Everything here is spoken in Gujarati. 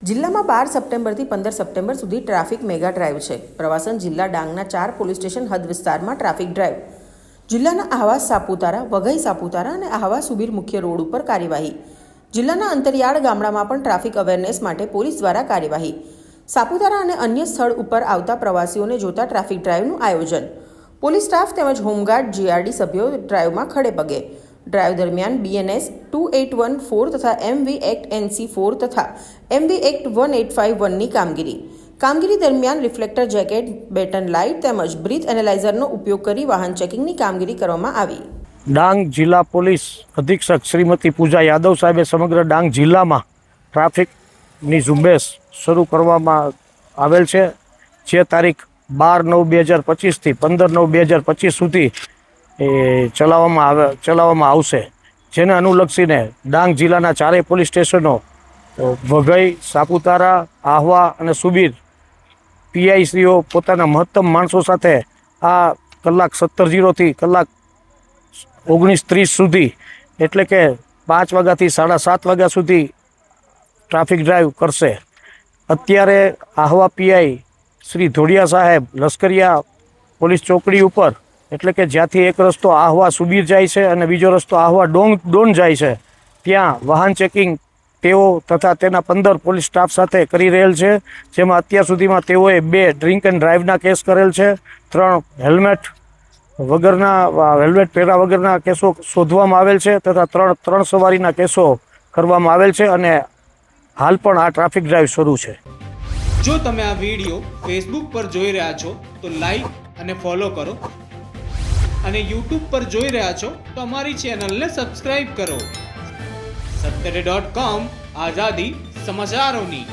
જિલ્લામાં 12 સપ્ટેમ્બરથી 15 સપ્ટેમ્બર સુધી ટ્રાફિક મેગા ડ્રાઈવ છે. પ્રવાસન જિલ્લા ડાંગના 4 પોલીસ સ્ટેશન હદ વિસ્તારમાં ટ્રાફિક ડ્રાઈવ. જિલ્લાના આહવા સાપુતારા, વઘઈ સાપુતારા અને આહવા સુબીર મુખ્ય રોડ ઉપર કાર્યવાહી. જિલ્લાના અંતરિયાળ ગામડામાં પણ ટ્રાફિક અવેરનેસ માટે પોલીસ દ્વારા કાર્યવાહી. સાપુતારા અને અન્ય સ્થળ ઉપર આવતા પ્રવાસીઓને જોતા ટ્રાફિક ડ્રાઈવનું આયોજન. પોલીસ સ્ટાફ તેમજ હોમગાર્ડ જીઆરડી સભ્યો ડ્રાઈવમાં ખડે પગે. ડ્રાઈવ દરમિયાન BNS 2814 તથા MV એક્ટ NC 4 તથા MV એક્ટ 1851ની કામગીરી દરમિયાન રિફ્લેક્ટર જેકેટ, બેટન લાઇટ તેમજ બ્રીથ એનાલાઇઝરનો ઉપયોગ કરી વાહન ચેકિંગની કામગીરી કરવામાં આવી. ડાંગ જિલ્લા પોલીસ અધિક્ષક શ્રીમતી પૂજા યાદવ સાહેબે સમગ્ર ડાંગ જિલ્લામાં ટ્રાફિકની ઝુંબેશ શરૂ કરવામાં આવેલ છે, જે તારીખ 12/9/2025થી 15/9/2025 સુધી ચલાવવામાં આવશે. જેને અનુલક્ષીને ડાંગ જિલ્લાના 4 પોલીસ સ્ટેશનો વઘઈ, સાપુતારા, આહવા અને સુબીર PICO પોતાના મહત્તમ માણસો સાથે આ કલાક 17:00 કલાક 19:30 સુધી, એટલે કે 5 વાગ્યાથી 7:30 વાગ્યા સુધી ટ્રાફિક ડ્રાઈવ કરશે. અત્યારે આહવા PI શ્રી ધોડિયા સાહેબ લશ્કરિયા પોલીસ ચોકડી ઉપર, એટલે કે જ્યાંથી એક રસ્તો આહવા સુબીર જાય છે અને બીજો રસ્તો આહવા ડોન જાય છે, ત્યાં વાહન ચેકિંગ તેઓ તથા તેના 15 પોલીસ સ્ટાફ સાથે કરી રહેલ છે. જેમાં અત્યાર સુધીમાં તેઓએ 2 ડ્રિંક એન્ડ ડ્રાઈવના કેસ કરેલ છે, 3 હેલ્મેટ પહેર્યા વગરના કેસો શોધવામાં આવેલ છે તથા 3 સવારીના કેસો કરવામાં આવેલ છે અને હાલ પણ આ ટ્રાફિક ડ્રાઈવ શરૂ છે. જો તમે આ વિડીયો ફેસબુક પર જોઈ રહ્યા છો તો લાઈક અને ફોલો કરો, અને YouTube પર જોઈ રહ્યા છો તો અમારી ચેનલને સબસ્ક્રાઇબ કરો. 7 આઝાદી સમાચારોની.